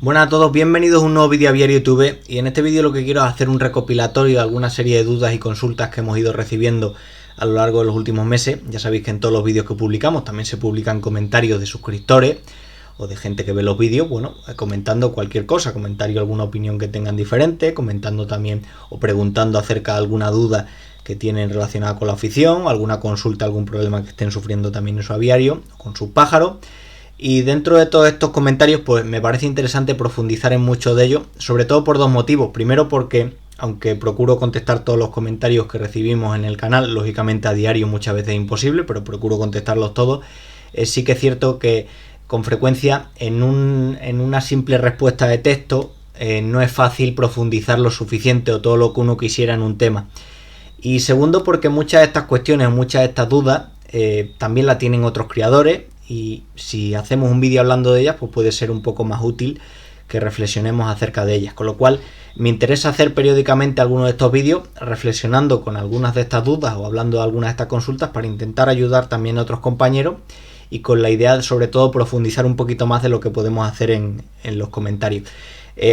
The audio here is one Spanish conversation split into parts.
Buenas a todos, bienvenidos a un nuevo vídeo aviario YouTube, y en este vídeo lo que quiero es hacer un recopilatorio de alguna serie de dudas y consultas que hemos ido recibiendo a lo largo de los últimos meses. Ya sabéis que en todos los vídeos que publicamos también se publican comentarios de suscriptores o de gente que ve los vídeos, bueno, comentando cualquier cosa, comentario alguna opinión que tengan diferente, comentando también o preguntando acerca de alguna duda que tienen relacionada con la afición, alguna consulta, algún problema que estén sufriendo también en su aviario, con sus pájaros. Y dentro de todos estos comentarios, pues me parece interesante profundizar en muchos de ellos, sobre todo por dos motivos. Primero porque, aunque procuro contestar todos los comentarios que recibimos en el canal, lógicamente a diario muchas veces es imposible, pero procuro contestarlos todos, sí que es cierto que con frecuencia en una simple respuesta de texto no es fácil profundizar lo suficiente o todo lo que uno quisiera en un tema. Y segundo porque muchas de estas cuestiones, muchas de estas dudas también la tienen otros criadores, y si hacemos un vídeo hablando de ellas, pues puede ser un poco más útil que reflexionemos acerca de ellas. Con lo cual me interesa hacer periódicamente algunos de estos vídeos reflexionando con algunas de estas dudas o hablando de algunas de estas consultas para intentar ayudar también a otros compañeros, y con la idea de, sobre todo, profundizar un poquito más de lo que podemos hacer en los comentarios.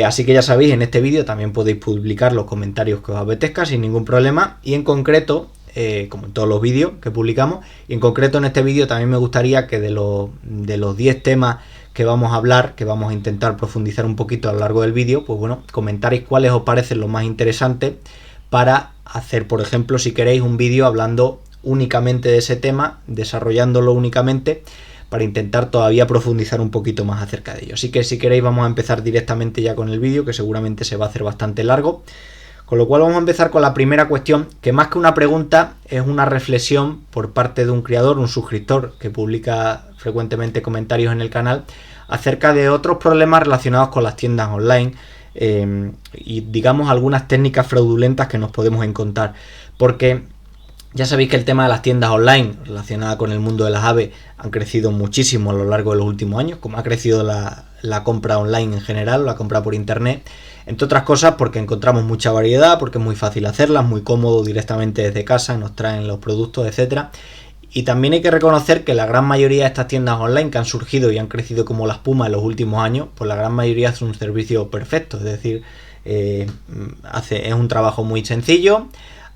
Así que ya sabéis, en este vídeo también podéis publicar los comentarios que os apetezca sin ningún problema, y en concreto, como en todos los vídeos que publicamos, y en concreto en este vídeo también me gustaría que de los 10 temas que vamos a hablar, que vamos a intentar profundizar un poquito a lo largo del vídeo, pues bueno, comentaréis cuáles os parecen los más interesantes para hacer, por ejemplo, si queréis un vídeo hablando únicamente de ese tema, desarrollándolo únicamente, para intentar todavía profundizar un poquito más acerca de ello. Así que si queréis vamos a empezar directamente ya con el vídeo, que seguramente se va a hacer bastante largo. Con lo cual vamos a empezar con la primera cuestión, que más que una pregunta es una reflexión por parte de un creador, un suscriptor que publica frecuentemente comentarios en el canal, acerca de otros problemas relacionados con las tiendas online y digamos algunas técnicas fraudulentas que nos podemos encontrar. Porque ya sabéis que el tema de las tiendas online relacionadas con el mundo de las aves han crecido muchísimo a lo largo de los últimos años, como ha crecido la compra online en general, la compra por internet, entre otras cosas porque encontramos mucha variedad, porque es muy fácil hacerla, es muy cómodo directamente desde casa, nos traen los productos, etcétera. Y también hay que reconocer que la gran mayoría de estas tiendas online que han surgido y han crecido como la espuma en los últimos años, pues la gran mayoría hace un servicio perfecto, es decir, es un trabajo muy sencillo.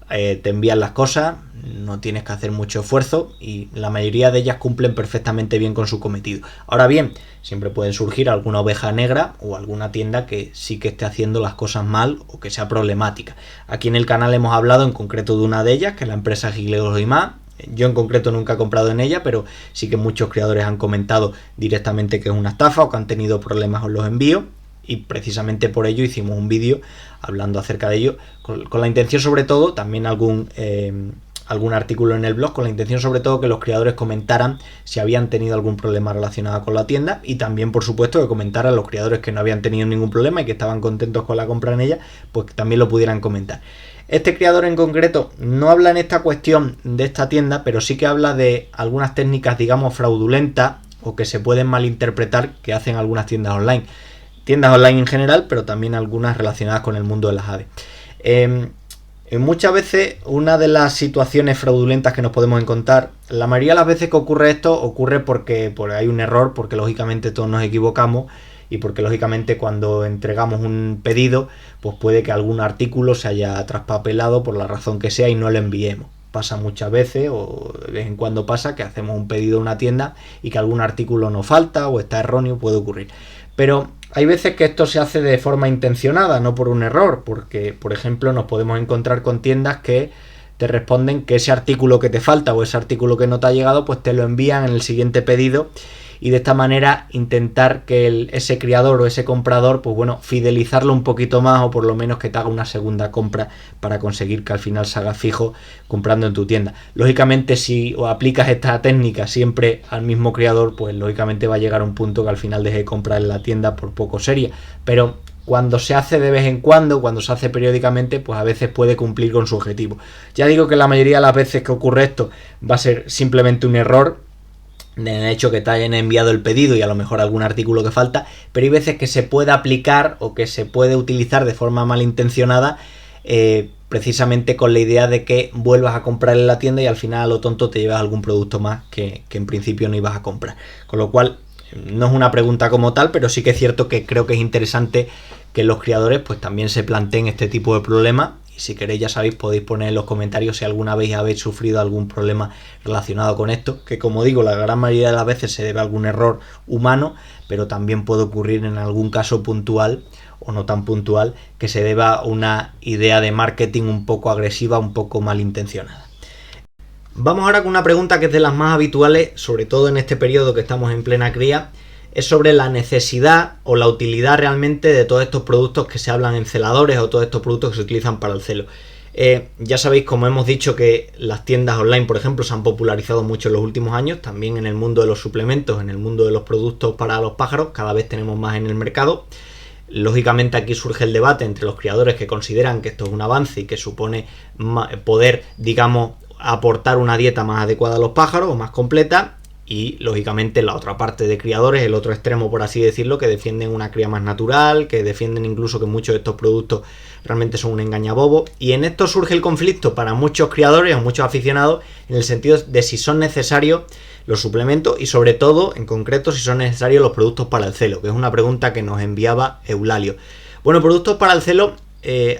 Te envían las cosas, no tienes que hacer mucho esfuerzo y la mayoría de ellas cumplen perfectamente bien con su cometido. Ahora bien, siempre pueden surgir alguna oveja negra o alguna tienda que sí que esté haciendo las cosas mal o que sea problemática. Aquí en el canal hemos hablado en concreto de una de ellas, que es la empresa Giglioso y más. Yo en concreto nunca he comprado en ella, pero sí que muchos creadores han comentado directamente que es una estafa o que han tenido problemas con los envíos. Y precisamente por ello hicimos un vídeo hablando acerca de ello, con la intención sobre todo, también algún artículo en el blog, con la intención sobre todo que los creadores comentaran si habían tenido algún problema relacionado con la tienda, y también por supuesto que comentaran los creadores que no habían tenido ningún problema y que estaban contentos con la compra en ella, pues que también lo pudieran comentar. Este creador en concreto no habla en esta cuestión de esta tienda, pero sí que habla de algunas técnicas, digamos, fraudulentas o que se pueden malinterpretar que hacen algunas tiendas online. Tiendas online en general, pero también algunas relacionadas con el mundo de las aves. Muchas veces una de las situaciones fraudulentas que nos podemos encontrar, la mayoría de las veces que ocurre esto, ocurre porque hay un error, porque lógicamente todos nos equivocamos y porque lógicamente cuando entregamos un pedido, pues puede que algún artículo se haya traspapelado por la razón que sea y no lo enviemos. Pasa muchas veces, o de vez en cuando pasa, que hacemos un pedido a una tienda y que algún artículo nos falta o está erróneo, puede ocurrir. Pero hay veces que esto se hace de forma intencionada, no por un error, porque, por ejemplo, nos podemos encontrar con tiendas que te responden que ese artículo que te falta o ese artículo que no te ha llegado, pues te lo envían en el siguiente pedido, y de esta manera intentar que ese criador o ese comprador, pues bueno, fidelizarlo un poquito más, o por lo menos que te haga una segunda compra para conseguir que al final se haga fijo comprando en tu tienda. Lógicamente, si aplicas esta técnica siempre al mismo criador, pues lógicamente va a llegar a un punto que al final deje de comprar en la tienda por poco seria. Pero cuando se hace de vez en cuando, cuando se hace periódicamente, pues a veces puede cumplir con su objetivo. Ya digo que la mayoría de las veces que ocurre esto va a ser simplemente un error en el hecho que te hayan enviado el pedido y a lo mejor algún artículo que falta, pero hay veces que se puede aplicar o que se puede utilizar de forma malintencionada, precisamente con la idea de que vuelvas a comprar en la tienda y al final a lo tonto te llevas algún producto más que en principio no ibas a comprar. Con lo cual No es una pregunta como tal, pero sí que es cierto que creo que es interesante que los criadores pues también se planteen este tipo de problemas. Y si queréis, ya sabéis, podéis poner en los comentarios si alguna vez habéis sufrido algún problema relacionado con esto, que como digo, la gran mayoría de las veces se debe a algún error humano, pero también puede ocurrir en algún caso puntual o no tan puntual que se deba a una idea de marketing un poco agresiva, un poco malintencionada. Vamos ahora con una pregunta que es de las más habituales, sobre todo en este periodo que estamos en plena cría, es sobre la necesidad o la utilidad realmente de todos estos productos que se hablan en celadores o todos estos productos que se utilizan para el celo. Ya sabéis, como hemos dicho, que las tiendas online, por ejemplo, se han popularizado mucho en los últimos años, también en el mundo de los suplementos, en el mundo de los productos para los pájaros, cada vez tenemos más en el mercado. Lógicamente aquí surge el debate entre los criadores que consideran que esto es un avance y que supone poder, digamos, aportar una dieta más adecuada a los pájaros o más completa, y lógicamente la otra parte de criadores, el otro extremo por así decirlo, que defienden una cría más natural, que defienden incluso que muchos de estos productos realmente son un engañabobo. Y en esto surge el conflicto para muchos criadores o muchos aficionados en el sentido de si son necesarios los suplementos y sobre todo, en concreto, si son necesarios los productos para el celo, que es una pregunta que nos enviaba Eulalio. Bueno, productos para el celo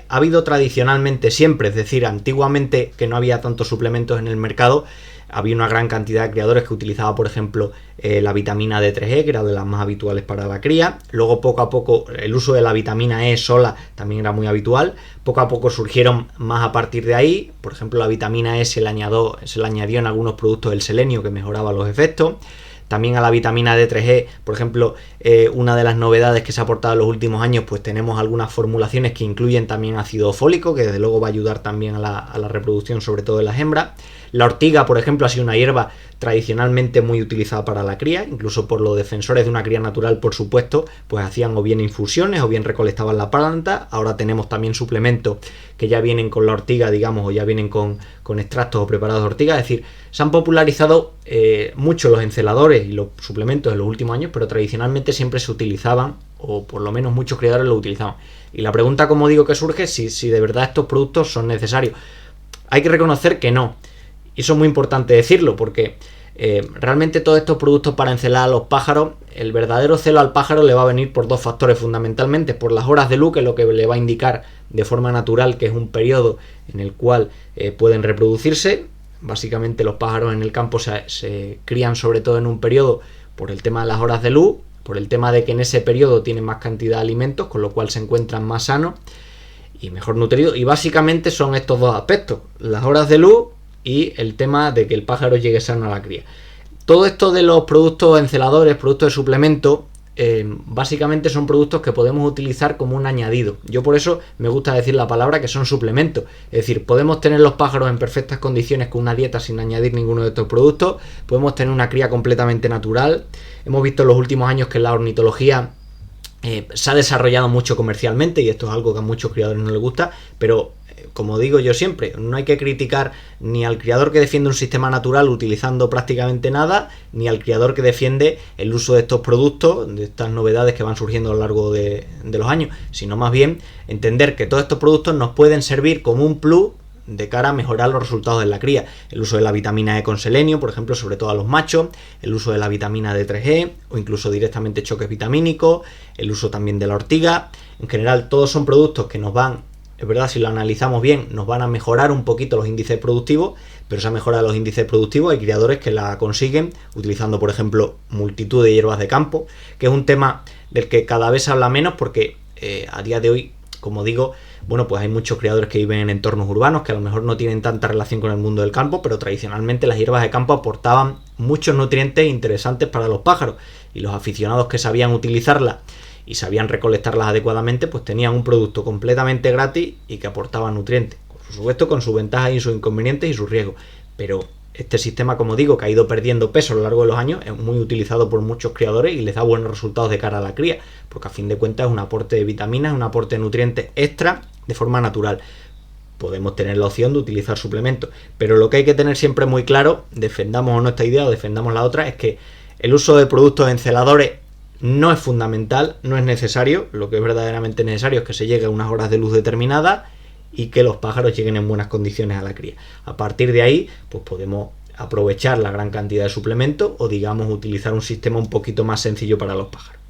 ha habido tradicionalmente siempre, es decir, antiguamente, que no había tantos suplementos en el mercado, había una gran cantidad de criadores que utilizaban, por ejemplo, la vitamina D3E, que era de las más habituales para la cría. Luego, poco a poco, el uso de la vitamina E sola también era muy habitual. Poco a poco surgieron más a partir de ahí. Por ejemplo, la vitamina E se le añadió en algunos productos el selenio, que mejoraba los efectos. También a la vitamina D3E, por ejemplo, una de las novedades que se ha aportado en los últimos años, pues tenemos algunas formulaciones que incluyen también ácido fólico, que desde luego va a ayudar también a la reproducción, sobre todo en las hembras. La ortiga, por ejemplo, ha sido una hierba tradicionalmente muy utilizada para la cría, incluso por los defensores de una cría natural, por supuesto, pues hacían o bien infusiones o bien recolectaban la planta. Ahora tenemos también suplementos que ya vienen con la ortiga, digamos, o ya vienen con extractos o preparados de ortiga. Es decir, se han popularizado mucho los enceladores y los suplementos en los últimos años, pero tradicionalmente siempre se utilizaban, o por lo menos muchos criadores lo utilizaban. Y la pregunta, como digo, que surge es si de verdad estos productos son necesarios. Hay que reconocer que no. Y eso es muy importante decirlo, porque realmente todos estos productos para encelar a los pájaros, el verdadero celo al pájaro le va a venir por dos factores fundamentalmente: por las horas de luz, que es lo que le va a indicar de forma natural que es un periodo en el cual pueden reproducirse. Básicamente los pájaros en el campo se crían sobre todo en un periodo por el tema de las horas de luz, por el tema de que en ese periodo tienen más cantidad de alimentos, con lo cual se encuentran más sanos y mejor nutridos. Y básicamente son estos dos aspectos: las horas de luz y el tema de que el pájaro llegue sano a la cría. Todo esto de los productos enceladores, productos de suplemento, básicamente son productos que podemos utilizar como un añadido. Yo por eso me gusta decir la palabra que son suplementos. Es decir, podemos tener los pájaros en perfectas condiciones con una dieta sin añadir ninguno de estos productos. Podemos tener una cría completamente natural. Hemos visto en los últimos años que la ornitología se ha desarrollado mucho comercialmente, y esto es algo que a muchos criadores no les gusta, pero como digo yo siempre, no hay que criticar ni al criador que defiende un sistema natural utilizando prácticamente nada, ni al criador que defiende el uso de estos productos, de estas novedades que van surgiendo a lo largo de los años, sino más bien entender que todos estos productos nos pueden servir como un plus de cara a mejorar los resultados de la cría. El uso de la vitamina E con selenio, por ejemplo, sobre todo a los machos, el uso de la vitamina D3E o incluso directamente choques vitamínicos, el uso también de la ortiga. En general, todos son productos que nos van, es verdad, si lo analizamos bien, nos van a mejorar un poquito los índices productivos, pero esa mejora de los índices productivos hay criadores que la consiguen utilizando, por ejemplo, multitud de hierbas de campo, que es un tema del que cada vez se habla menos porque a día de hoy, como digo, bueno, pues hay muchos criadores que viven en entornos urbanos que a lo mejor no tienen tanta relación con el mundo del campo, pero tradicionalmente las hierbas de campo aportaban muchos nutrientes interesantes para los pájaros, y los aficionados que sabían utilizarlas y sabían recolectarlas adecuadamente, pues tenían un producto completamente gratis y que aportaba nutrientes. Por supuesto, con sus ventajas y sus inconvenientes y sus riesgos. Pero este sistema, como digo, que ha ido perdiendo peso a lo largo de los años, es muy utilizado por muchos criadores y les da buenos resultados de cara a la cría, porque a fin de cuentas es un aporte de vitaminas, un aporte de nutrientes extra de forma natural. Podemos tener la opción de utilizar suplementos, pero lo que hay que tener siempre muy claro, defendamos o no esta idea o defendamos la otra, es que el uso de productos enceladores no es fundamental, no es necesario. Lo que es verdaderamente necesario es que se llegue a unas horas de luz determinadas y que los pájaros lleguen en buenas condiciones a la cría. A partir de ahí, pues podemos aprovechar la gran cantidad de suplementos o digamos utilizar un sistema un poquito más sencillo para los pájaros.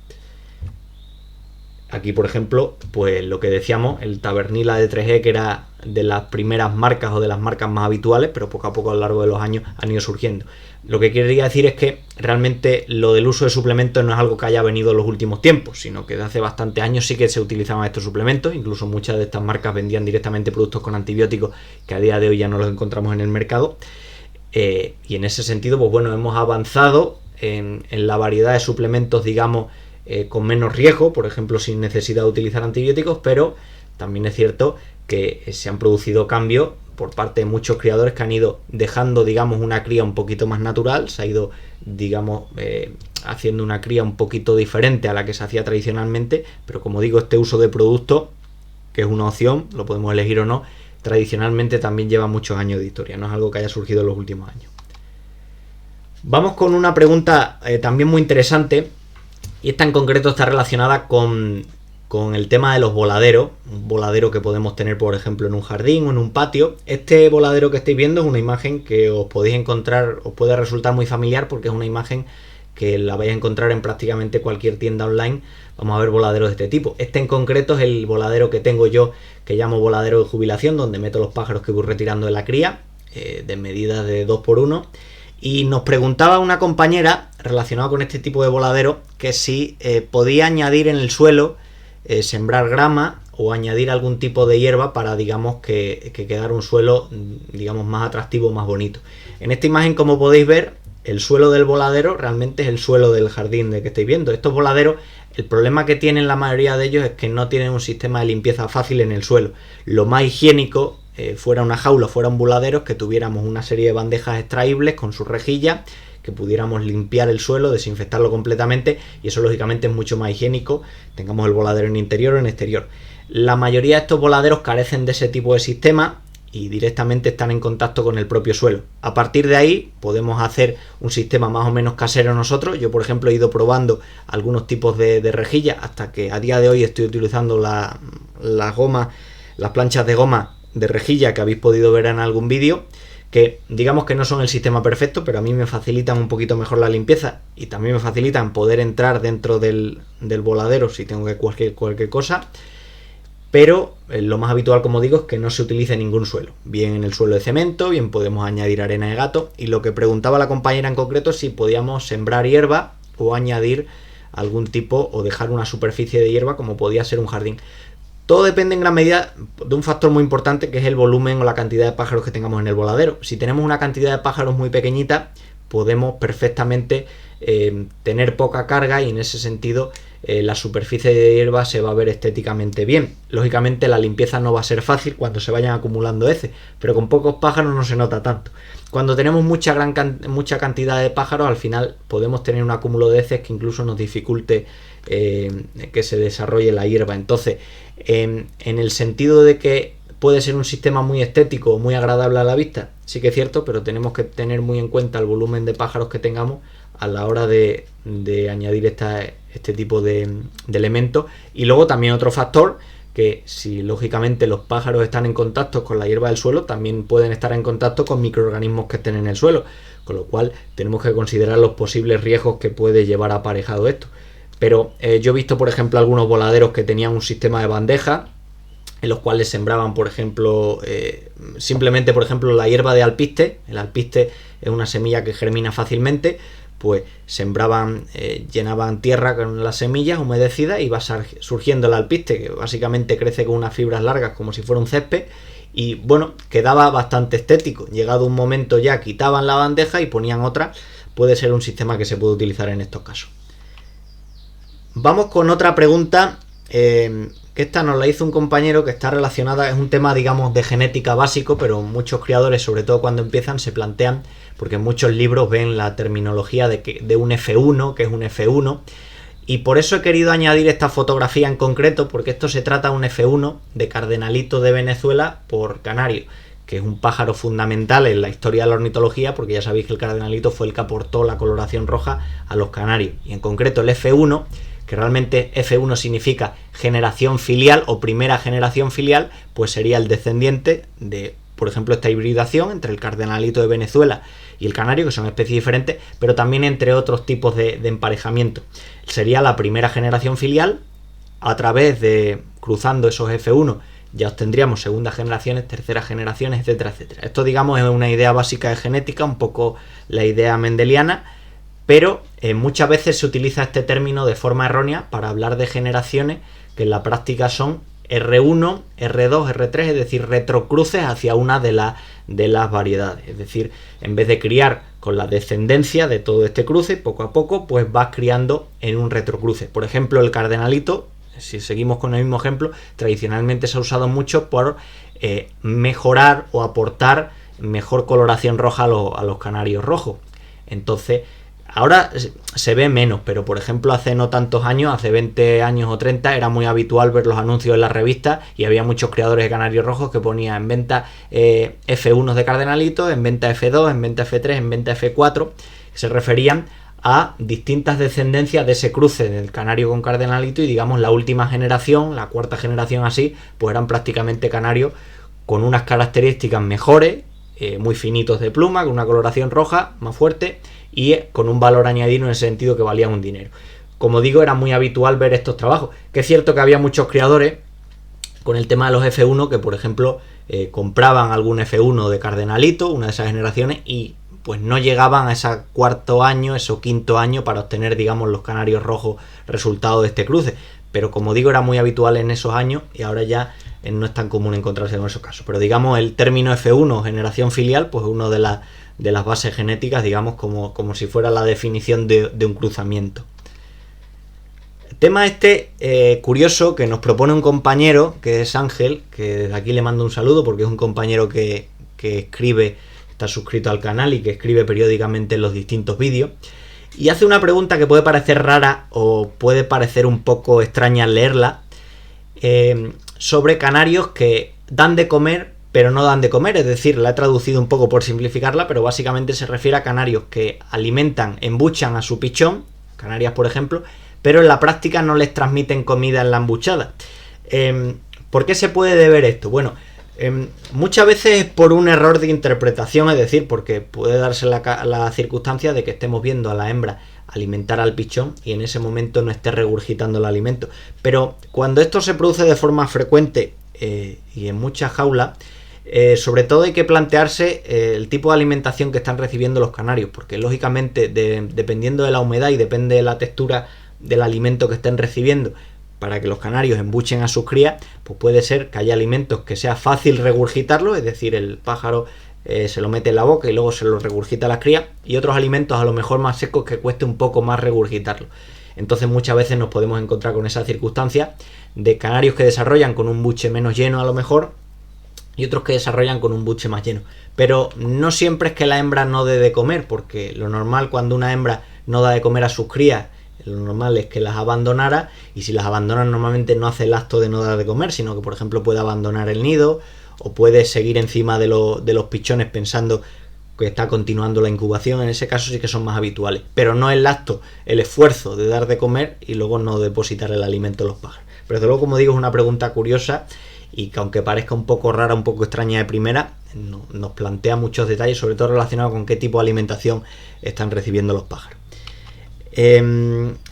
Aquí, por ejemplo, pues lo que decíamos, el Tavernilla de 3G, que era de las primeras marcas o de las marcas más habituales, pero poco a poco a lo largo de los años han ido surgiendo. Lo que quería decir es que realmente lo del uso de suplementos no es algo que haya venido en los últimos tiempos, sino que desde hace bastantes años sí que se utilizaban estos suplementos. Incluso muchas de estas marcas vendían directamente productos con antibióticos que a día de hoy ya no los encontramos en el mercado. Y en ese sentido, pues bueno, hemos avanzado en la variedad de suplementos, digamos, con menos riesgo, por ejemplo, sin necesidad de utilizar antibióticos, pero también es cierto que se han producido cambios por parte de muchos criadores que han ido dejando, digamos, una cría un poquito más natural, se ha ido, digamos, haciendo una cría un poquito diferente a la que se hacía tradicionalmente, pero como digo, este uso de productos, que es una opción, lo podemos elegir o no, tradicionalmente también lleva muchos años de historia, no es algo que haya surgido en los últimos años. Vamos con una pregunta también muy interesante, y esta en concreto está relacionada con el tema de los voladeros, un voladero que podemos tener, por ejemplo, en un jardín o en un patio. Este voladero que estáis viendo es una imagen que os podéis encontrar, os puede resultar muy familiar porque es una imagen que la vais a encontrar en prácticamente cualquier tienda online. Vamos a ver voladeros de este tipo. Este en concreto es el voladero que tengo yo, que llamo voladero de jubilación, donde meto los pájaros que voy retirando de la cría, de medidas de 2x1. Y nos preguntaba una compañera relacionada con este tipo de voladero que si podía añadir en el suelo, sembrar grama o añadir algún tipo de hierba para, digamos, que quedara un suelo, digamos, más atractivo, más bonito. En esta imagen, como podéis ver, el suelo del voladero realmente es el suelo del jardín de que estáis viendo. Estos voladeros, el problema que tienen la mayoría de ellos es que no tienen un sistema de limpieza fácil en el suelo. Lo más higiénico, fuera una jaula, fuera un voladero, que tuviéramos una serie de bandejas extraíbles con sus rejillas, que pudiéramos limpiar el suelo, desinfectarlo completamente, y eso lógicamente es mucho más higiénico, tengamos el voladero en interior o en exterior. La mayoría de estos voladeros carecen de ese tipo de sistema y directamente están en contacto con el propio suelo. A partir de ahí podemos hacer un sistema más o menos casero nosotros. Yo, por ejemplo, he ido probando algunos tipos de rejillas hasta que a día de hoy estoy utilizando las planchas de goma de rejilla que habéis podido ver en algún vídeo, que digamos que no son el sistema perfecto, pero a mí me facilitan un poquito mejor la limpieza y también me facilitan poder entrar dentro del voladero si tengo que cualquier cosa. Pero lo más habitual, como digo, es que no se utilice ningún suelo, bien en el suelo de cemento, bien podemos añadir arena de gato. Y lo que preguntaba la compañera en concreto es si podíamos sembrar hierba o añadir algún tipo o dejar una superficie de hierba como podía ser un jardín. Todo depende en gran medida de un factor muy importante, que es el volumen o la cantidad de pájaros que tengamos en el voladero. Si tenemos una cantidad de pájaros muy pequeñita, podemos perfectamente tener poca carga y en ese sentido la superficie de hierba se va a ver estéticamente bien. Lógicamente la limpieza no va a ser fácil cuando se vayan acumulando heces, pero con pocos pájaros no se nota tanto. Cuando tenemos mucha cantidad de pájaros, al final podemos tener un acúmulo de heces que incluso nos dificulte que se desarrolle la hierba. Entonces, en el sentido de que puede ser un sistema muy estético, muy agradable a la vista, sí que es cierto, pero tenemos que tener muy en cuenta el volumen de pájaros que tengamos a la hora de añadir este tipo de elementos. Y luego también otro factor, que si lógicamente los pájaros están en contacto con la hierba del suelo, también pueden estar en contacto con microorganismos que estén en el suelo, con lo cual tenemos que considerar los posibles riesgos que puede llevar aparejado esto. Pero yo he visto, por ejemplo, algunos voladeros que tenían un sistema de bandeja en los cuales sembraban, por ejemplo, simplemente, por ejemplo, la hierba de alpiste. El alpiste es una semilla que germina fácilmente. Pues sembraban, llenaban tierra con las semillas humedecidas y va surgiendo el alpiste, que básicamente crece con unas fibras largas como si fuera un césped, y bueno, quedaba bastante estético. Llegado un momento ya quitaban la bandeja y ponían otra. Puede ser un sistema que se puede utilizar en estos casos. Vamos con otra pregunta, que esta nos la hizo un compañero, que está relacionada, es un tema, digamos, de genética básico, pero muchos criadores, sobre todo cuando empiezan, se plantean, porque en muchos libros ven la terminología de un F1, que es un F1, y por eso he querido añadir esta fotografía en concreto, porque esto se trata de un F1 de cardenalito de Venezuela por canario, que es un pájaro fundamental en la historia de la ornitología, porque ya sabéis que el cardenalito fue el que aportó la coloración roja a los canarios, y en concreto el F1, que realmente F1 significa generación filial o primera generación filial, pues sería el descendiente de por ejemplo, esta hibridación entre el cardenalito de Venezuela y el canario, que son especies diferentes, pero también entre otros tipos de emparejamiento. Sería la primera generación filial. A través de cruzando esos F1 ya obtendríamos segundas generaciones, terceras generaciones, etcétera, etcétera. Esto, digamos, es una idea básica de genética, un poco la idea mendeliana, pero muchas veces se utiliza este término de forma errónea para hablar de generaciones que en la práctica son R1, R2, R3, es decir, retrocruces hacia una de las variedades. Es decir, en vez de criar con la descendencia de todo este cruce, poco a poco, pues vas criando en un retrocruce. Por ejemplo, el cardenalito, si seguimos con el mismo ejemplo, tradicionalmente se ha usado mucho por mejorar o aportar mejor coloración roja a los canarios rojos. Entonces, ahora se ve menos, pero por ejemplo hace no tantos años, hace 20 años o 30, era muy habitual ver los anuncios en las revistas y había muchos criadores de canarios rojos que ponían en venta F1 de cardenalito, en venta F2, en venta F3, en venta F4, que se referían a distintas descendencias de ese cruce del canario con cardenalito, y digamos la última generación, la cuarta generación así, pues eran prácticamente canarios con unas características mejores, muy finitos de pluma, con una coloración roja más fuerte y con un valor añadido en el sentido que valían un dinero. Como digo, era muy habitual ver estos trabajos, que es cierto que había muchos criadores con el tema de los F1 que, por ejemplo, compraban algún F1 de cardenalito, una de esas generaciones, y pues no llegaban a ese cuarto año, ese quinto año para obtener, digamos, los canarios rojos resultado de este cruce. Pero como digo, era muy habitual en esos años y ahora ya no es tan común encontrarse en esos casos. Pero digamos, el término F1, generación filial, pues es uno de las bases genéticas, digamos, como si fuera la definición de un cruzamiento. Tema curioso que nos propone un compañero, que es Ángel, que desde aquí le mando un saludo porque es un compañero que escribe, está suscrito al canal y que escribe periódicamente en los distintos vídeos, y hace una pregunta que puede parecer rara o puede parecer un poco extraña al leerla, sobre canarios que dan de comer pero no dan de comer. Es decir, la he traducido un poco por simplificarla, pero básicamente se refiere a canarios que alimentan, embuchan a su pichón, canarias por ejemplo, pero en la práctica no les transmiten comida en la embuchada. ¿Por qué se puede deber esto? Bueno, muchas veces es por un error de interpretación, es decir, porque puede darse la circunstancia de que estemos viendo a la hembra alimentar al pichón y en ese momento no esté regurgitando el alimento. Pero cuando esto se produce de forma frecuente y en muchas jaulas, sobre todo hay que plantearse el tipo de alimentación que están recibiendo los canarios, porque lógicamente dependiendo de la humedad y depende de la textura del alimento que estén recibiendo, para que los canarios embuchen a sus crías, pues puede ser que haya alimentos que sea fácil regurgitarlo, es decir, el pájaro se lo mete en la boca y luego se lo regurgita a las crías, y otros alimentos a lo mejor más secos que cueste un poco más regurgitarlo. Entonces muchas veces nos podemos encontrar con esa circunstancia de canarios que desarrollan con un buche menos lleno a lo mejor y otros que desarrollan con un buche más lleno. Pero no siempre es que la hembra no dé de comer, porque lo normal cuando una hembra no da de comer a sus crías, lo normal es que las abandonara, y si las abandona normalmente no hace el acto de no dar de comer, sino que por ejemplo puede abandonar el nido o puede seguir encima de los pichones pensando que está continuando la incubación. En ese caso sí que son más habituales, pero no el acto, el esfuerzo de dar de comer y luego no depositar el alimento en los pájaros. Pero desde luego, como digo, es una pregunta curiosa y que aunque parezca un poco rara, un poco extraña de primera, nos plantea muchos detalles, sobre todo relacionados con qué tipo de alimentación están recibiendo los pájaros.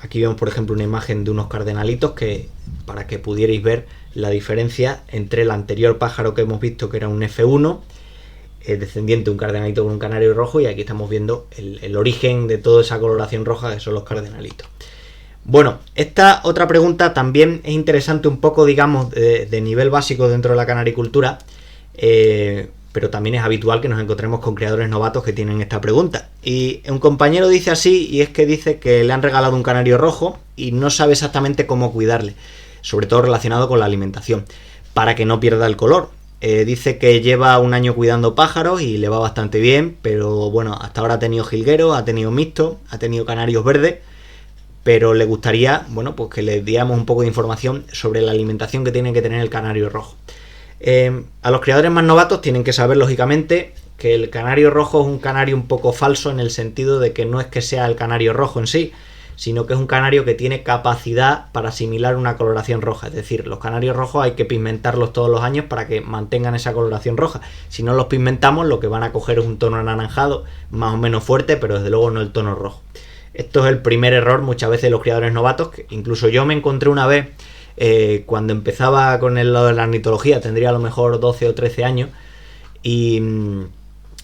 Aquí vemos por ejemplo una imagen de unos cardenalitos que, para que pudierais ver la diferencia entre el anterior pájaro que hemos visto, que era un F1 descendiente de un cardenalito con un canario rojo, y aquí estamos viendo el origen de toda esa coloración roja que son los cardenalitos. Bueno, esta otra pregunta también es interesante, un poco digamos de nivel básico dentro de la canaricultura, pero también es habitual que nos encontremos con criadores novatos que tienen esta pregunta. Y un compañero dice así, y es que dice que le han regalado un canario rojo y no sabe exactamente cómo cuidarle, sobre todo relacionado con la alimentación, para que no pierda el color. Dice que lleva un año cuidando pájaros y le va bastante bien, pero bueno, hasta ahora ha tenido jilgueros, ha tenido mixtos, ha tenido canarios verdes, pero le gustaría, bueno, pues que le diéramos un poco de información sobre la alimentación que tiene que tener el canario rojo. A los criadores más novatos tienen que saber lógicamente que el canario rojo es un canario un poco falso, en el sentido de que no es que sea el canario rojo en sí, sino que es un canario que tiene capacidad para asimilar una coloración roja. Es decir, los canarios rojos hay que pigmentarlos todos los años para que mantengan esa coloración roja. Si no los pigmentamos, lo que van a coger es un tono anaranjado, más o menos fuerte, pero desde luego no el tono rojo. Esto es el primer error muchas veces de los criadores novatos, que incluso yo me encontré una vez cuando empezaba con el lado de la ornitología, tendría a lo mejor 12 o 13 años, y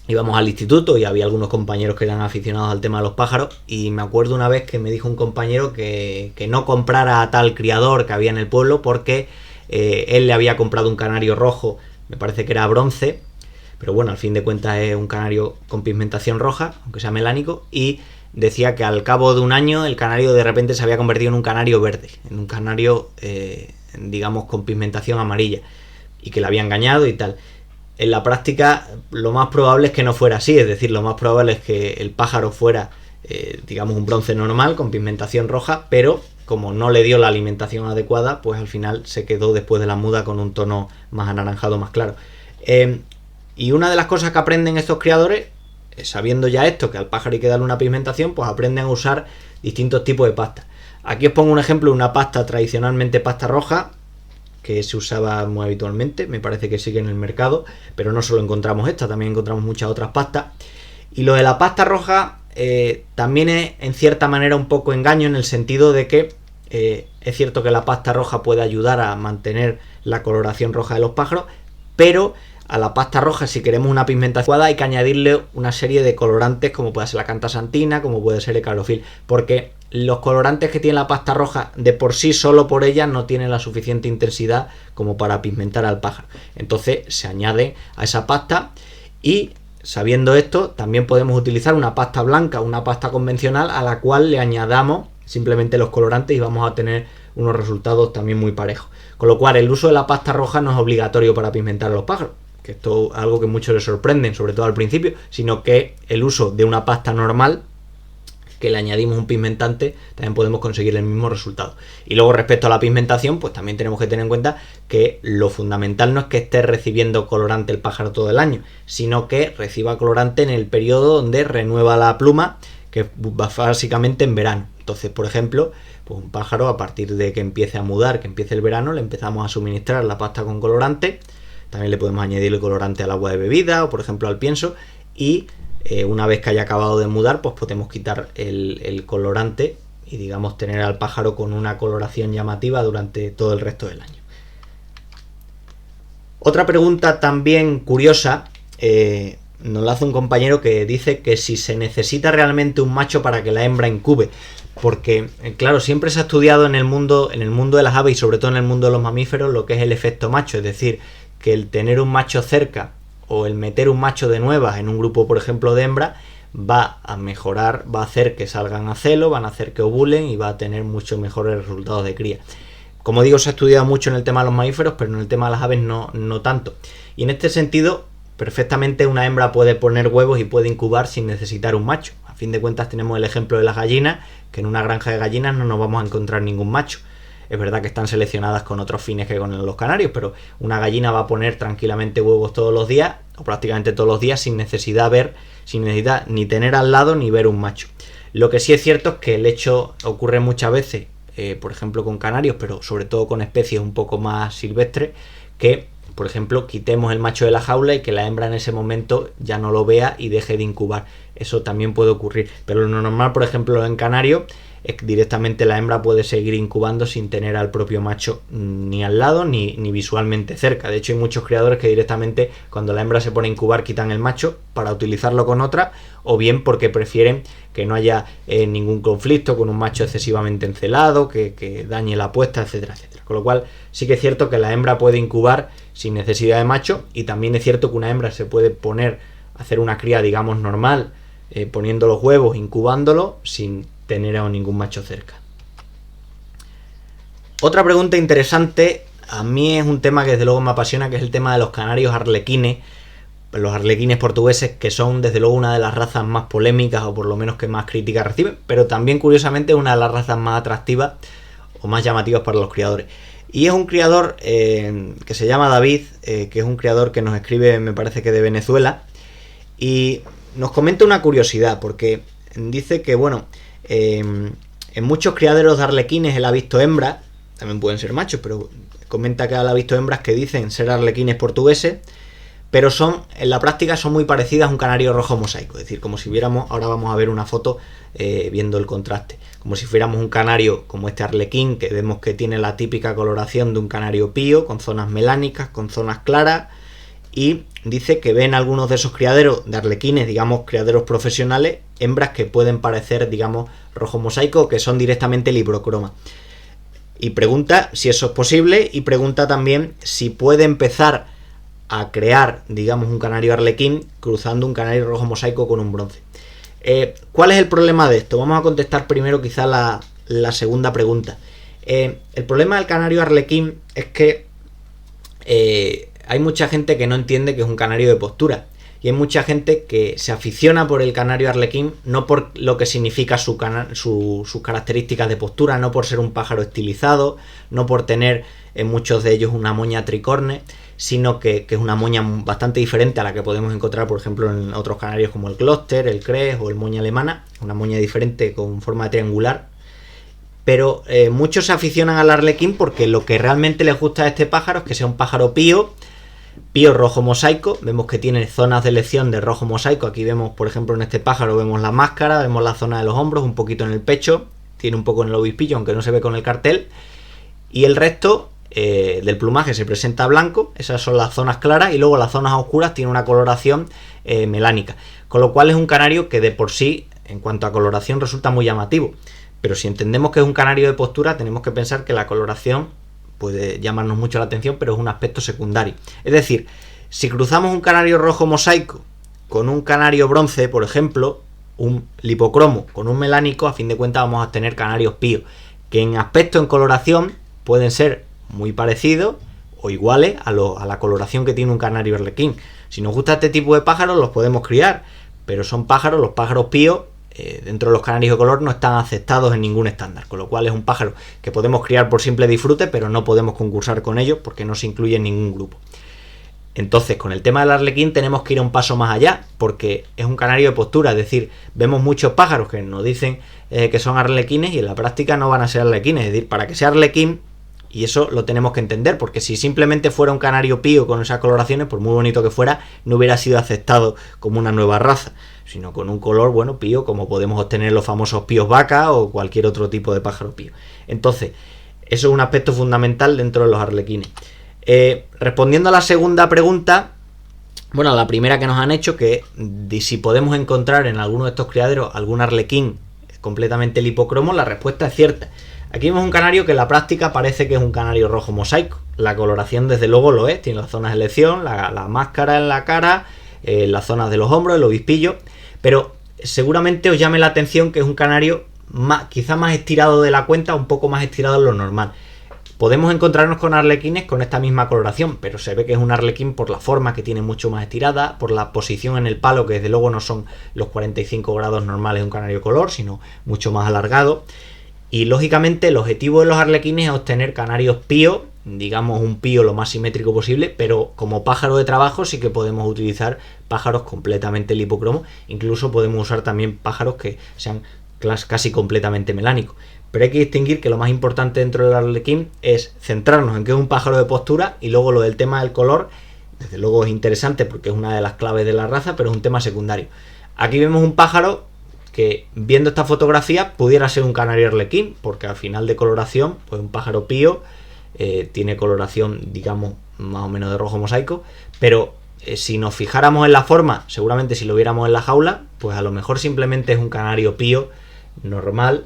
íbamos al instituto y había algunos compañeros que eran aficionados al tema de los pájaros, y me acuerdo una vez que me dijo un compañero que no comprara a tal criador que había en el pueblo porque él le había comprado un canario rojo, me parece que era bronce, pero bueno, al fin de cuentas es un canario con pigmentación roja, aunque sea melánico, y decía que al cabo de un año el canario de repente se había convertido en un canario verde, en un canario digamos con pigmentación amarilla, y que le había engañado y tal. En la práctica lo más probable es que no fuera así, es decir, lo más probable es que el pájaro fuera digamos un bronce normal con pigmentación roja, pero como no le dio la alimentación adecuada, pues al final se quedó después de la muda con un tono más anaranjado, más claro. Y una de las cosas que aprenden estos criadores, sabiendo ya esto, que al pájaro hay que darle una pigmentación, pues aprenden a usar distintos tipos de pasta. Aquí os pongo un ejemplo, una pasta tradicionalmente pasta roja, que se usaba muy habitualmente, me parece que sigue en el mercado, pero no solo encontramos esta, también encontramos muchas otras pastas. Y lo de la pasta roja también es en cierta manera un poco engaño, en el sentido de que es cierto que la pasta roja puede ayudar a mantener la coloración roja de los pájaros, pero a la pasta roja, si queremos una pigmentación adecuada, hay que añadirle una serie de colorantes, como puede ser la cantasantina, como puede ser el calofil, porque los colorantes que tiene la pasta roja de por sí, solo por ella, no tienen la suficiente intensidad como para pigmentar al pájaro. Entonces se añade a esa pasta, y sabiendo esto, también podemos utilizar una pasta blanca, una pasta convencional, a la cual le añadamos simplemente los colorantes y vamos a tener unos resultados también muy parejos. Con lo cual, el uso de la pasta roja no es obligatorio para pigmentar a los pájaros, que esto es algo que muchos les sorprenden, sobre todo al principio, sino que el uso de una pasta normal, que le añadimos un pigmentante, también podemos conseguir el mismo resultado. Y luego, respecto a la pigmentación, pues también tenemos que tener en cuenta que lo fundamental no es que esté recibiendo colorante el pájaro todo el año, sino que reciba colorante en el periodo donde renueva la pluma, que va básicamente en verano. Entonces, por ejemplo, pues un pájaro, a partir de que empiece a mudar, que empiece el verano, le empezamos a suministrar la pasta con colorante. También le podemos añadir el colorante al agua de bebida o, por ejemplo, al pienso, y una vez que haya acabado de mudar, pues podemos quitar el colorante y, digamos, tener al pájaro con una coloración llamativa durante todo el resto del año. Otra pregunta también curiosa nos la hace un compañero, que dice que si se necesita realmente un macho para que la hembra incube, porque claro, siempre se ha estudiado en el mundo de las aves y sobre todo en el mundo de los mamíferos lo que es el efecto macho, es decir, que el tener un macho cerca o el meter un macho de nuevas en un grupo, por ejemplo, de hembras, va a mejorar, va a hacer que salgan a celo, van a hacer que ovulen y va a tener muchos mejores resultados de cría. Como digo, se ha estudiado mucho en el tema de los mamíferos, pero en el tema de las aves no tanto. Y en este sentido, perfectamente una hembra puede poner huevos y puede incubar sin necesitar un macho. A fin de cuentas, tenemos el ejemplo de las gallinas, que en una granja de gallinas no nos vamos a encontrar ningún macho. Es verdad que están seleccionadas con otros fines que con los canarios, pero una gallina va a poner tranquilamente huevos todos los días, o prácticamente todos los días, sin necesidad ni tener al lado ni ver un macho. Lo que sí es cierto es que el hecho ocurre muchas veces, por ejemplo con canarios, pero sobre todo con especies un poco más silvestres, que por ejemplo quitemos el macho de la jaula y que la hembra en ese momento ya no lo vea y deje de incubar. Eso también puede ocurrir, pero lo normal, por ejemplo en canarios, es que directamente la hembra puede seguir incubando sin tener al propio macho ni al lado ni visualmente cerca. De hecho, hay muchos criadores que directamente, cuando la hembra se pone a incubar, quitan el macho para utilizarlo con otra, o bien porque prefieren que no haya ningún conflicto con un macho excesivamente encelado, que dañe la puesta, etcétera, etcétera. Con lo cual, sí que es cierto que la hembra puede incubar sin necesidad de macho, y también es cierto que una hembra se puede poner a hacer una cría, digamos, normal, poniendo los huevos, incubándolo, sin tener a ningún macho cerca. Otra pregunta interesante, a mí es un tema que desde luego me apasiona, que es el tema de los canarios arlequines, los arlequines portugueses, que son desde luego una de las razas más polémicas, o por lo menos que más críticas reciben, pero también curiosamente una de las razas más atractivas o más llamativas para los criadores. Y es un criador que se llama David, que es un criador que nos escribe, me parece que de Venezuela, y nos comenta una curiosidad, porque dice que, bueno, En muchos criaderos de arlequines él ha visto hembras, también pueden ser machos, pero comenta que él ha visto hembras que dicen ser arlequines portugueses, pero en la práctica son muy parecidas a un canario rojo mosaico, es decir, como si viéramos, ahora vamos a ver una foto viendo el contraste, como si fuéramos un canario como este arlequín, que vemos que tiene la típica coloración de un canario pío, con zonas melánicas, con zonas claras, y dice que ven algunos de esos criaderos de arlequines, digamos criaderos profesionales, hembras que pueden parecer, digamos, rojo mosaico, que son directamente librocroma. Y pregunta si eso es posible, y pregunta también si puede empezar a crear, digamos, un canario arlequín cruzando un canario rojo mosaico con un bronce. ¿Cuál es el problema de esto? Vamos a contestar primero quizá la segunda pregunta. El problema del canario arlequín es que hay mucha gente que no entiende que es un canario de postura, y hay mucha gente que se aficiona por el canario arlequín no por lo que significa sus características de postura, no por ser un pájaro estilizado, no por tener en muchos de ellos una moña tricorne, sino que es una moña bastante diferente a la que podemos encontrar, por ejemplo, en otros canarios como el clúster, el cres o el moña alemana, una moña diferente con forma triangular. Pero muchos se aficionan al arlequín porque lo que realmente les gusta a este pájaro es que sea un pájaro pío rojo mosaico. Vemos que tiene zonas de elección de rojo mosaico. Aquí vemos, por ejemplo, en este pájaro vemos la máscara, vemos la zona de los hombros, un poquito en el pecho, tiene un poco en el obispillo, aunque no se ve con el cartel, y el resto del plumaje se presenta blanco. Esas son las zonas claras, y luego las zonas oscuras tiene una coloración melánica, con lo cual es un canario que de por sí, en cuanto a coloración, resulta muy llamativo. Pero si entendemos que es un canario de postura, tenemos que pensar que la coloración puede llamarnos mucho la atención, pero es un aspecto secundario. Es decir, si cruzamos un canario rojo mosaico con un canario bronce, por ejemplo, un lipocromo con un melánico, a fin de cuentas vamos a tener canarios píos, que en aspecto, en coloración, pueden ser muy parecidos o iguales a la coloración que tiene un canario arlequín. Si nos gusta este tipo de pájaros, los podemos criar, pero son pájaros, los pájaros píos, dentro de los canarios de color no están aceptados en ningún estándar, con lo cual es un pájaro que podemos criar por simple disfrute, pero no podemos concursar con ellos porque no se incluye en ningún grupo. Entonces, con el tema del arlequín tenemos que ir un paso más allá, porque es un canario de postura, es decir, vemos muchos pájaros que nos dicen que son arlequines y en la práctica no van a ser arlequines. Es decir, para que sea arlequín, y eso lo tenemos que entender, porque si simplemente fuera un canario pío con esas coloraciones, por muy bonito que fuera, no hubiera sido aceptado como una nueva raza, sino con un color, bueno, pío, como podemos obtener los famosos píos vaca o cualquier otro tipo de pájaro pío. Entonces, eso es un aspecto fundamental dentro de los arlequines. Respondiendo a la segunda pregunta, bueno, la primera que nos han hecho, que si podemos encontrar en alguno de estos criaderos algún arlequín completamente lipocromo, la respuesta es cierta. Aquí vemos un canario que en la práctica parece que es un canario rojo mosaico. La coloración desde luego lo es, tiene las zonas de elección, la máscara en la cara, las zonas de los hombros, el obispillo, pero seguramente os llame la atención que es un canario quizá más estirado de la cuenta, un poco más estirado de lo normal. Podemos encontrarnos con arlequines con esta misma coloración, pero se ve que es un arlequín por la forma, que tiene mucho más estirada, por la posición en el palo, que desde luego no son los 45 grados normales de un canario color, sino mucho más alargado. Y lógicamente el objetivo de los arlequines es obtener canarios pío, digamos un pío lo más simétrico posible, pero como pájaro de trabajo sí que podemos utilizar pájaros completamente lipocromos, incluso podemos usar también pájaros que sean casi completamente melánicos. Pero hay que distinguir que lo más importante dentro del arlequín es centrarnos en que es un pájaro de postura, y luego lo del tema del color, desde luego es interesante porque es una de las claves de la raza, pero es un tema secundario. Aquí vemos un pájaro que, viendo esta fotografía, pudiera ser un canario arlequín, porque al final de coloración, pues un pájaro pío, tiene coloración, digamos, más o menos de rojo mosaico, pero si nos fijáramos en la forma, seguramente si lo viéramos en la jaula, pues a lo mejor simplemente es un canario pío normal,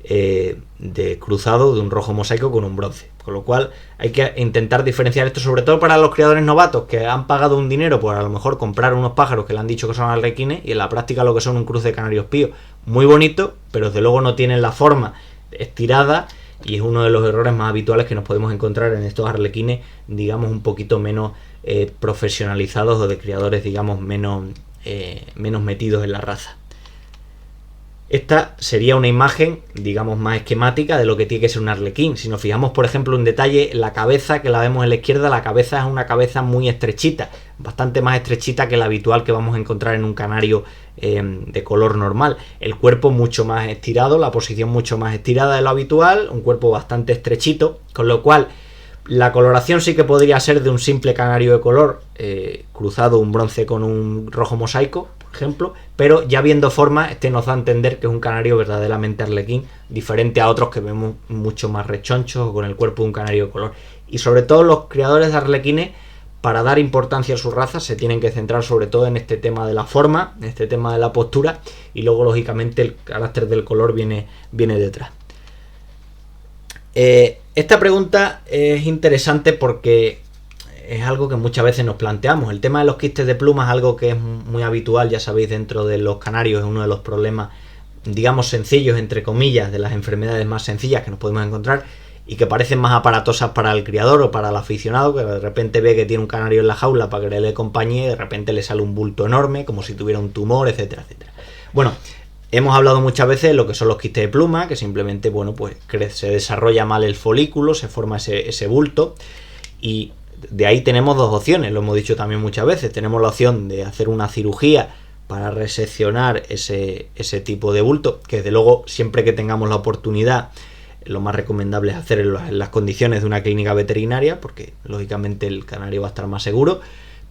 de cruzado de un rojo mosaico con un bronce. Con lo cual hay que intentar diferenciar esto, sobre todo para los criadores novatos que han pagado un dinero por a lo mejor comprar unos pájaros que le han dicho que son arlequines y en la práctica lo que son un cruce de canarios píos. Muy bonito, pero desde luego no tienen la forma estirada, y es uno de los errores más habituales que nos podemos encontrar en estos arlequines, digamos, un poquito menos profesionalizados, o de criadores, digamos, menos metidos en la raza. Esta sería una imagen, digamos, más esquemática de lo que tiene que ser un arlequín. Si nos fijamos, por ejemplo, en detalle, la cabeza que la vemos en la izquierda, la cabeza es una cabeza muy estrechita, bastante más estrechita que la habitual que vamos a encontrar en un canario de color normal. El cuerpo mucho más estirado, la posición mucho más estirada de lo habitual, un cuerpo bastante estrechito, con lo cual la coloración sí que podría ser de un simple canario de color, cruzado un bronce con un rojo mosaico, por ejemplo, pero ya viendo forma, este nos da a entender que es un canario verdaderamente arlequín, diferente a otros que vemos mucho más rechonchos o con el cuerpo de un canario de color. Y sobre todo los criadores de arlequines, para dar importancia a su raza, se tienen que centrar sobre todo en este tema de la forma, en este tema de la postura, y luego lógicamente el carácter del color viene detrás. Esta pregunta es interesante porque es algo que muchas veces nos planteamos. El tema de los quistes de plumas es algo que es muy habitual, ya sabéis, dentro de los canarios, es uno de los problemas, digamos, sencillos, entre comillas, de las enfermedades más sencillas que nos podemos encontrar y que parecen más aparatosas para el criador o para el aficionado, que de repente ve que tiene un canario en la jaula para que le dé compañía y de repente le sale un bulto enorme, como si tuviera un tumor, etcétera, etcétera. Bueno, hemos hablado muchas veces de lo que son los quistes de pluma, que simplemente, bueno, pues se desarrolla mal el folículo, se forma ese bulto, y de ahí tenemos dos opciones, lo hemos dicho también muchas veces. Tenemos la opción de hacer una cirugía para reseccionar ese tipo de bulto, que desde luego siempre que tengamos la oportunidad, lo más recomendable es hacer en las condiciones de una clínica veterinaria, porque lógicamente el canario va a estar más seguro.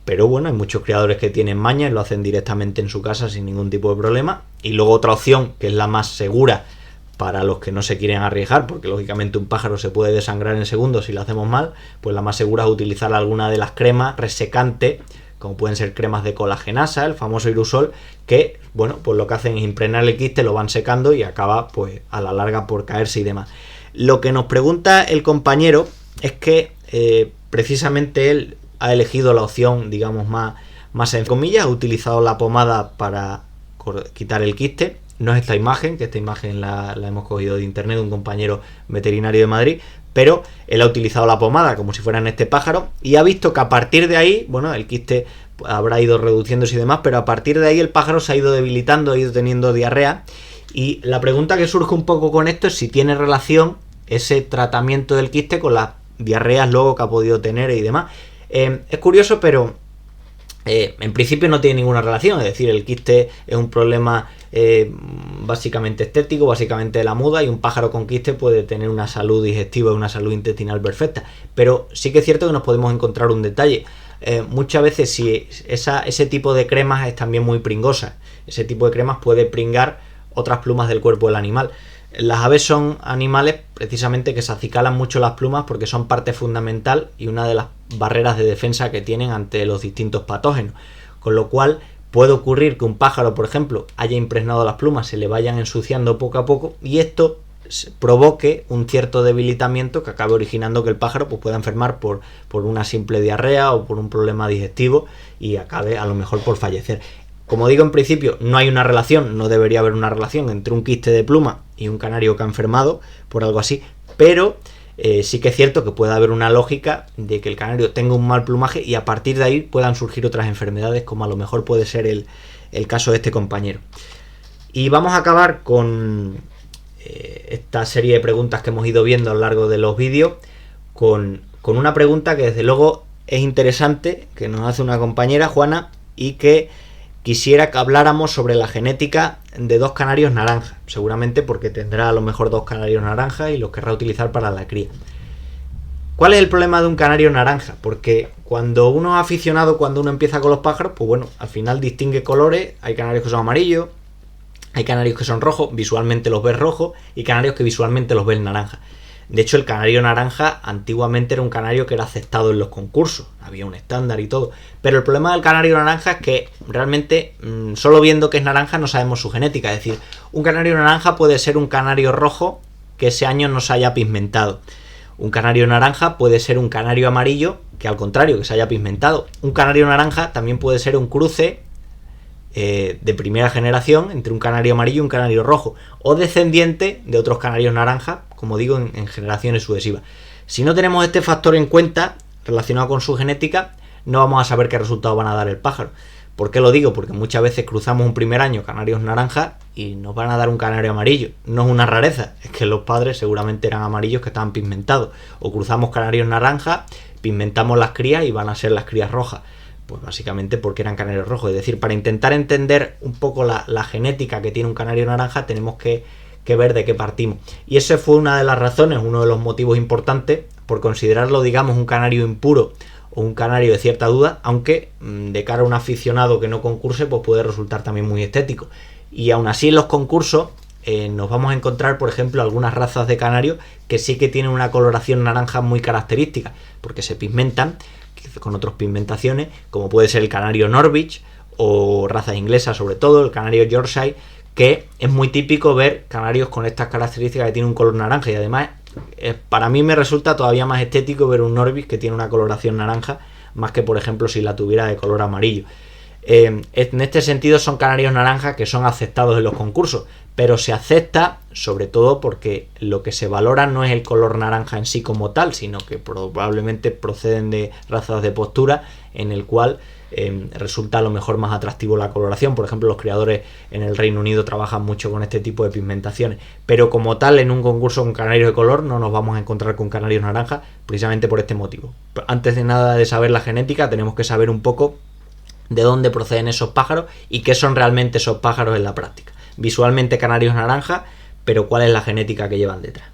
Pero bueno, hay muchos criadores que tienen mañas y lo hacen directamente en su casa sin ningún tipo de problema. Y luego otra opción, que es la más segura para los que no se quieren arriesgar, porque lógicamente un pájaro se puede desangrar en segundos si lo hacemos mal, pues la más segura es utilizar alguna de las cremas resecantes, como pueden ser cremas de colagenasa, el famoso Irusol, que, bueno, pues lo que hacen es impregnar el quiste, lo van secando y acaba, pues, a la larga por caerse y demás. Lo que nos pregunta el compañero es que precisamente él ha elegido la opción, digamos, más en comillas, ha utilizado la pomada para quitar el quiste. No es esta imagen, que esta imagen la hemos cogido de internet de un compañero veterinario de Madrid, pero él ha utilizado la pomada como si fuera en este pájaro y ha visto que a partir de ahí, bueno, el quiste habrá ido reduciéndose y demás, pero a partir de ahí el pájaro se ha ido debilitando, ha ido teniendo diarrea. Y la pregunta que surge un poco con esto es si tiene relación ese tratamiento del quiste con las diarreas luego que ha podido tener y demás. Es curioso, pero en principio no tiene ninguna relación, es decir, el quiste es un problema básicamente estético, básicamente de la muda, y un pájaro con quiste puede tener una salud digestiva y una salud intestinal perfecta. Pero sí que es cierto que nos podemos encontrar un detalle. Muchas veces si ese tipo de cremas es también muy pringosa, ese tipo de cremas puede pringar otras plumas del cuerpo del animal. Las aves son animales precisamente que se acicalan mucho las plumas porque son parte fundamental y una de las barreras de defensa que tienen ante los distintos patógenos. Con lo cual puede ocurrir que un pájaro, por ejemplo, haya impregnado las plumas, se le vayan ensuciando poco a poco y esto provoque un cierto debilitamiento que acabe originando que el pájaro pues, pueda enfermar por una simple diarrea o por un problema digestivo y acabe a lo mejor por fallecer. Como digo, en principio no hay una relación, no debería haber una relación entre un quiste de pluma y un canario que ha enfermado por algo así, pero sí que es cierto que puede haber una lógica de que el canario tenga un mal plumaje y a partir de ahí puedan surgir otras enfermedades, como a lo mejor puede ser el caso de este compañero. Y vamos a acabar con esta serie de preguntas que hemos ido viendo a lo largo de los vídeos con una pregunta que desde luego es interesante, que nos hace una compañera, Juana, y que quisiera que habláramos sobre la genética de dos canarios naranjas, seguramente porque tendrá a lo mejor dos canarios naranjas y los querrá utilizar para la cría. ¿Cuál es el problema de un canario naranja? Porque cuando uno es aficionado, cuando uno empieza con los pájaros, pues bueno, al final distingue colores, hay canarios que son amarillos, hay canarios que son rojos, visualmente los ves rojos, y canarios que visualmente los ves naranja. De hecho, el canario naranja antiguamente era un canario que era aceptado en los concursos, había un estándar y todo. Pero el problema del canario naranja es que realmente, solo viendo que es naranja, no sabemos su genética. Es decir, un canario naranja puede ser un canario rojo que ese año no se haya pigmentado. Un canario naranja puede ser un canario amarillo que al contrario, que se haya pigmentado. Un canario naranja también puede ser un cruce de primera generación entre un canario amarillo y un canario rojo, o descendiente de otros canarios naranjas, como digo, en generaciones sucesivas. Si no tenemos este factor en cuenta relacionado con su genética, no vamos a saber qué resultados van a dar el pájaro. ¿Por qué lo digo? Porque muchas veces cruzamos un primer año canarios naranjas y nos van a dar un canario amarillo. No es una rareza, es que los padres seguramente eran amarillos que estaban pigmentados. O cruzamos canarios naranjas, pigmentamos las crías y van a ser las crías rojas. Pues básicamente porque eran canarios rojos. Es decir, para intentar entender un poco la genética que tiene un canario naranja, tenemos que ver de qué partimos. Y esa fue una de las razones, uno de los motivos importantes, por considerarlo, digamos, un canario impuro o un canario de cierta duda, aunque de cara a un aficionado que no concurse, pues puede resultar también muy estético. Y aún así en los concursos nos vamos a encontrar, por ejemplo, algunas razas de canarios que sí que tienen una coloración naranja muy característica, porque se pigmentan con otras pigmentaciones, como puede ser el canario Norwich o razas inglesas, sobre todo el canario Yorkshire, que es muy típico ver canarios con estas características que tienen un color naranja, y además para mí me resulta todavía más estético ver un Norwich que tiene una coloración naranja, más que por ejemplo si la tuviera de color amarillo. En este sentido son canarios naranjas que son aceptados en los concursos, pero se acepta sobre todo porque lo que se valora no es el color naranja en sí como tal, sino que probablemente proceden de razas de postura en el cual resulta a lo mejor más atractivo la coloración. Por ejemplo, los criadores en el Reino Unido trabajan mucho con este tipo de pigmentaciones, pero como tal en un concurso con canarios de color no nos vamos a encontrar con canarios naranjas, precisamente por este motivo. Antes de nada de saber la genética, tenemos que saber un poco de dónde proceden esos pájaros y qué son realmente esos pájaros en la práctica. Visualmente canarios naranja, pero cuál es la genética que llevan detrás.